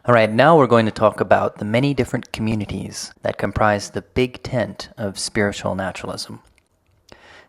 All right, now we're going to talk about the many different communities that comprise the big tent of spiritual naturalism.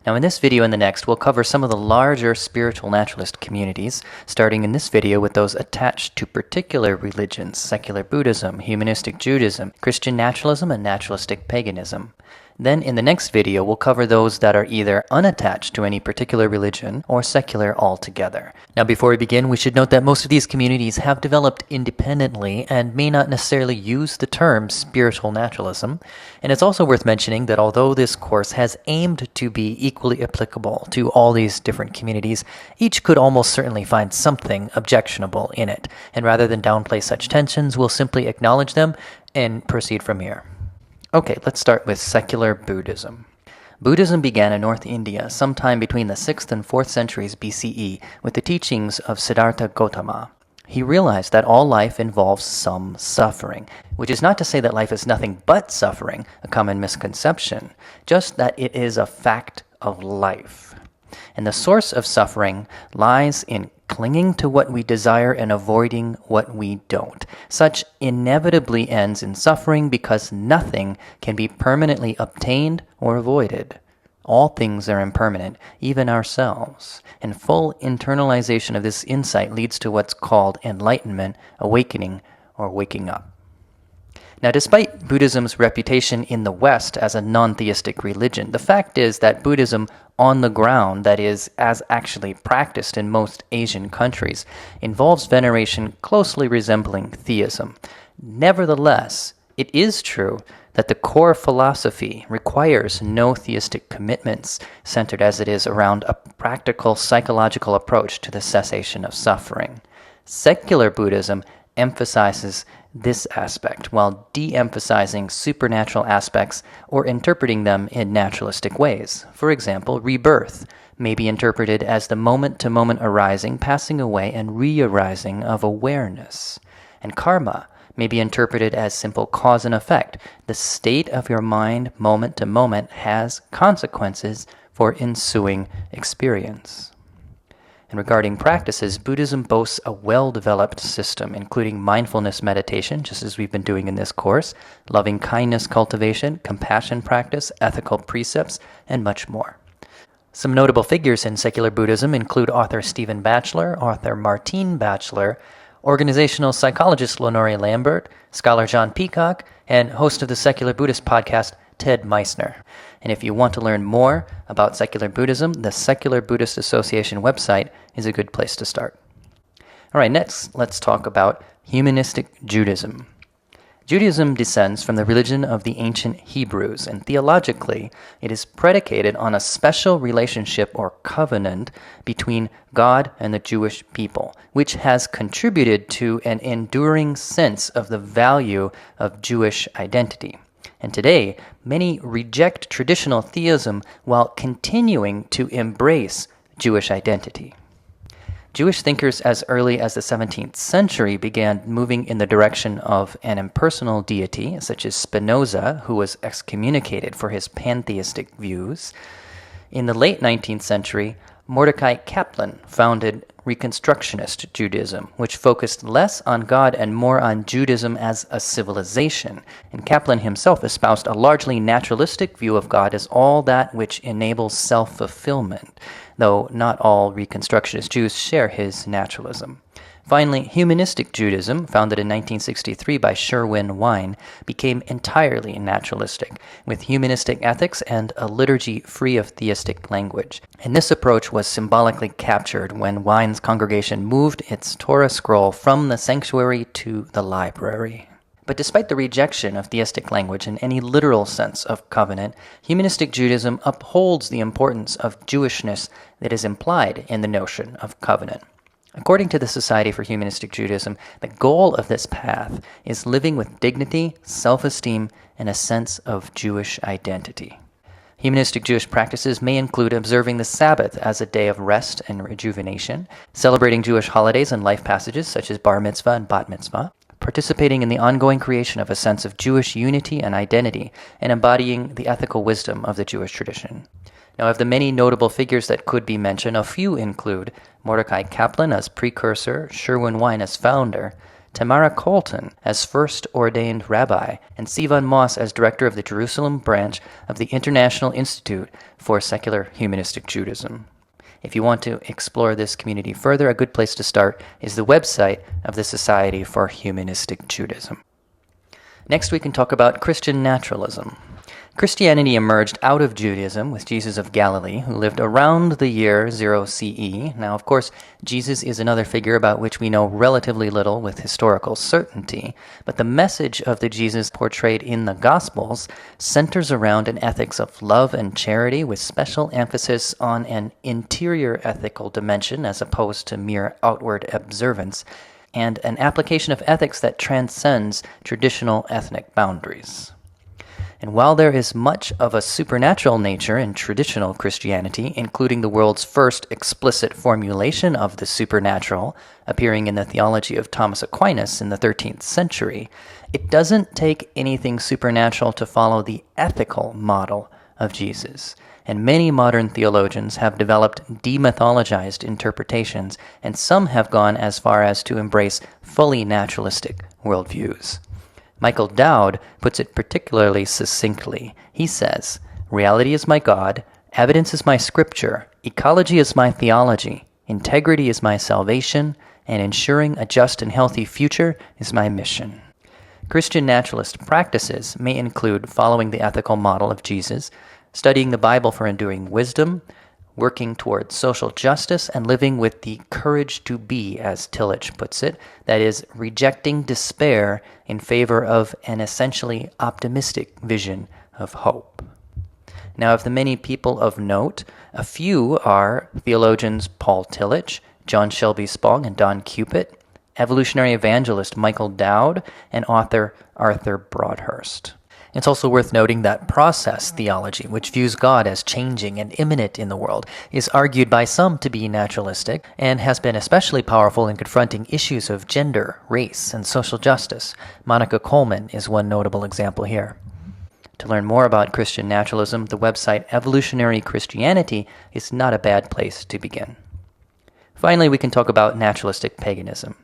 Now in this video and the next, we'll cover some of the larger spiritual naturalist communities, starting in this video with those attached to particular religions: secular Buddhism, humanistic Judaism, Christian naturalism, and naturalistic paganism. Then in the next video, we'll cover those that are either unattached to any particular religion or secular altogether. Now before we begin, we should note that most of these communities have developed independently and may not necessarily use the term spiritual naturalism. And it's also worth mentioning that although this course has aimed to be equally applicable to all these different communities, each could almost certainly find something objectionable in it. And rather than downplay such tensions, we'll simply acknowledge them and proceed from here. Okay, let's start with secular Buddhism. Buddhism began in North India sometime between the 6th and 4th centuries BCE with the teachings of Siddhartha Gautama. He realized that all life involves some suffering, which is not to say that life is nothing but suffering, a common misconception, just that it is a fact of life. And the source of suffering lies in clinging to what we desire and avoiding what we don't. Such inevitably ends in suffering because nothing can be permanently obtained or avoided. All things are impermanent, even ourselves. And full internalization of this insight leads to what's called enlightenment, awakening, or waking up. Now, despite Buddhism's reputation in the West as a non-theistic religion, the fact is that Buddhism on the ground, that is, as actually practiced in most Asian countries, involves veneration closely resembling theism. Nevertheless, it is true that the core philosophy requires no theistic commitments, centered as it is around a practical psychological approach to the cessation of suffering. Secular Buddhism emphasizes this aspect while de-emphasizing supernatural aspects or interpreting them in naturalistic ways. For example, rebirth may be interpreted as the moment-to-moment arising, passing away, and re-arising of awareness. And karma may be interpreted as simple cause and effect. The state of your mind moment to moment has consequences for ensuing experience. And regarding practices, Buddhism boasts a well-developed system, including mindfulness meditation, just as we've been doing in this course, loving kindness cultivation, compassion practice, ethical precepts, and much more. Some notable figures in secular Buddhism include author Stephen Batchelor, author Martine Batchelor, organizational psychologist Lenore Lambert, scholar John Peacock, and host of the Secular Buddhist podcast, Ted Meissner. And if you want to learn more about secular Buddhism, the Secular Buddhist Association website is a good place to start. All right, next, let's talk about humanistic Judaism. Judaism descends from the religion of the ancient Hebrews, and theologically, it is predicated on a special relationship or covenant between God and the Jewish people, which has contributed to an enduring sense of the value of Jewish identity. And today, many reject traditional theism while continuing to embrace Jewish identity. Jewish thinkers as early as the 17th century began moving in the direction of an impersonal deity, such as Spinoza, who was excommunicated for his pantheistic views. In the late 19th century, Mordecai Kaplan founded Reconstructionist Judaism, which focused less on God and more on Judaism as a civilization. And Kaplan himself espoused a largely naturalistic view of God as all that which enables self-fulfillment, though not all Reconstructionist Jews share his naturalism. Finally, humanistic Judaism, founded in 1963 by Sherwin Wine, became entirely naturalistic, with humanistic ethics and a liturgy free of theistic language. And this approach was symbolically captured when Wine's congregation moved its Torah scroll from the sanctuary to the library. But despite the rejection of theistic language in any literal sense of covenant, humanistic Judaism upholds the importance of Jewishness that is implied in the notion of covenant. According to the Society for Humanistic Judaism, the goal of this path is living with dignity, self-esteem, and a sense of Jewish identity. Humanistic Jewish practices may include observing the Sabbath as a day of rest and rejuvenation, celebrating Jewish holidays and life passages such as bar mitzvah and bat mitzvah, participating in the ongoing creation of a sense of Jewish unity and identity, and embodying the ethical wisdom of the Jewish tradition. Now, of the many notable figures that could be mentioned, a few include Mordecai Kaplan as precursor, Sherwin Wine as founder, Tamara Colton as first ordained rabbi, and Sivan Moss as director of the Jerusalem branch of the International Institute for Secular Humanistic Judaism. If you want to explore this community further, a good place to start is the website of the Society for Humanistic Judaism. Next, we can talk about Christian naturalism. Christianity emerged out of Judaism with Jesus of Galilee, who lived around the year 0 CE. Now, of course, Jesus is another figure about which we know relatively little with historical certainty, but the message of the Jesus portrayed in the Gospels centers around an ethics of love and charity, with special emphasis on an interior ethical dimension as opposed to mere outward observance, and an application of ethics that transcends traditional ethnic boundaries. And while there is much of a supernatural nature in traditional Christianity, including the world's first explicit formulation of the supernatural, appearing in the theology of Thomas Aquinas in the 13th century, it doesn't take anything supernatural to follow the ethical model of Jesus. And many modern theologians have developed demythologized interpretations, and some have gone as far as to embrace fully naturalistic worldviews. Michael Dowd puts it particularly succinctly. He says, "Reality is my God, evidence is my scripture, ecology is my theology, integrity is my salvation, and ensuring a just and healthy future is my mission." Christian naturalist practices may include following the ethical model of Jesus, studying the Bible for enduring wisdom, working towards social justice, and living with the courage to be, as Tillich puts it, that is, rejecting despair in favor of an essentially optimistic vision of hope. Now, of the many people of note, a few are theologians Paul Tillich, John Shelby Spong, and Don Cupid, evolutionary evangelist Michael Dowd, and author Arthur Broadhurst. It's also worth noting that process theology, which views God as changing and immanent in the world, is argued by some to be naturalistic and has been especially powerful in confronting issues of gender, race, and social justice. Monica Coleman is one notable example here. To learn more about Christian naturalism, the website Evolutionary Christianity is not a bad place to begin. Finally, we can talk about naturalistic paganism.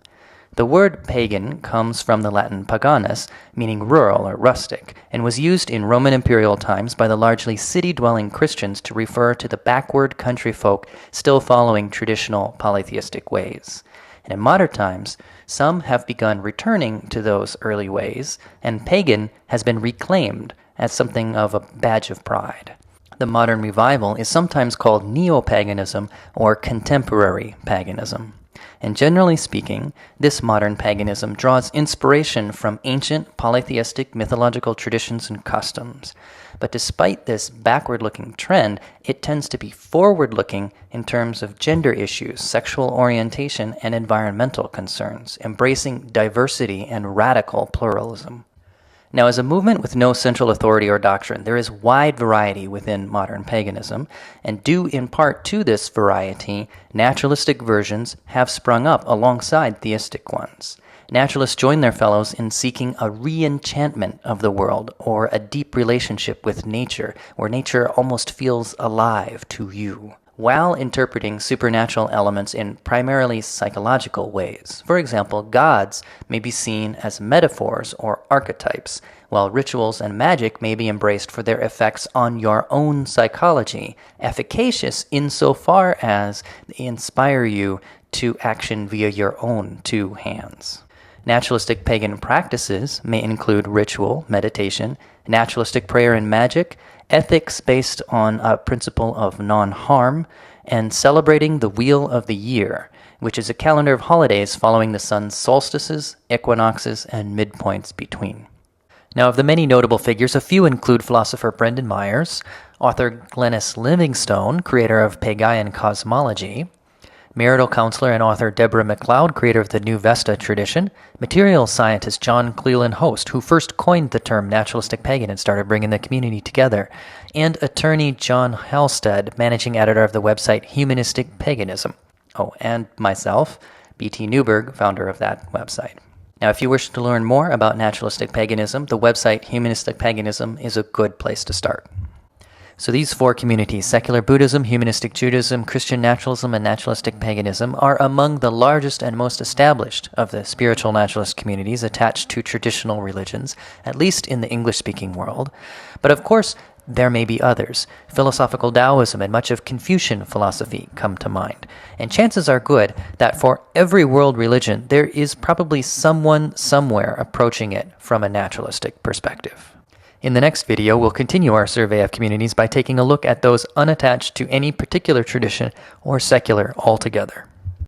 The word pagan comes from the Latin paganus, meaning rural or rustic, and was used in Roman imperial times by the largely city-dwelling Christians to refer to the backward country folk still following traditional polytheistic ways. And in modern times, some have begun returning to those early ways, and pagan has been reclaimed as something of a badge of pride. The modern revival is sometimes called neo-paganism or contemporary paganism. And generally speaking, this modern paganism draws inspiration from ancient polytheistic mythological traditions and customs. But despite this backward-looking trend, it tends to be forward-looking in terms of gender issues, sexual orientation, and environmental concerns, embracing diversity and radical pluralism. Now, as a movement with no central authority or doctrine, there is wide variety within modern paganism, and due in part to this variety, naturalistic versions have sprung up alongside theistic ones. Naturalists join their fellows in seeking a re-enchantment of the world, or a deep relationship with nature, where nature almost feels alive to you, while interpreting supernatural elements in primarily psychological ways. For example, gods may be seen as metaphors or archetypes, while rituals and magic may be embraced for their effects on your own psychology, efficacious insofar as they inspire you to action via your own two hands. Naturalistic pagan practices may include ritual, meditation, naturalistic prayer and magic, ethics based on a principle of non-harm, and celebrating the wheel of the year, which is a calendar of holidays following the sun's solstices, equinoxes, and midpoints between. Now, of the many notable figures, a few include philosopher Brendan Myers, author Glennis Livingstone, creator of Pagayan cosmology, marital counselor and author Deborah MacLeod, creator of the New Vesta tradition, materials scientist John Cleland Host, who first coined the term naturalistic pagan and started bringing the community together, and attorney John Halstead, managing editor of the website Humanistic Paganism. Oh, and myself, B.T. Newberg, founder of that website. Now, if you wish to learn more about naturalistic paganism, the website Humanistic Paganism is a good place to start. So these four communities, secular Buddhism, humanistic Judaism, Christian naturalism, and naturalistic paganism, are among the largest and most established of the spiritual naturalist communities attached to traditional religions, at least in the English-speaking world. But of course, there may be others. Philosophical Taoism and much of Confucian philosophy come to mind. And chances are good that for every world religion, there is probably someone somewhere approaching it from a naturalistic perspective. In the next video, we'll continue our survey of communities by taking a look at those unattached to any particular tradition or secular altogether.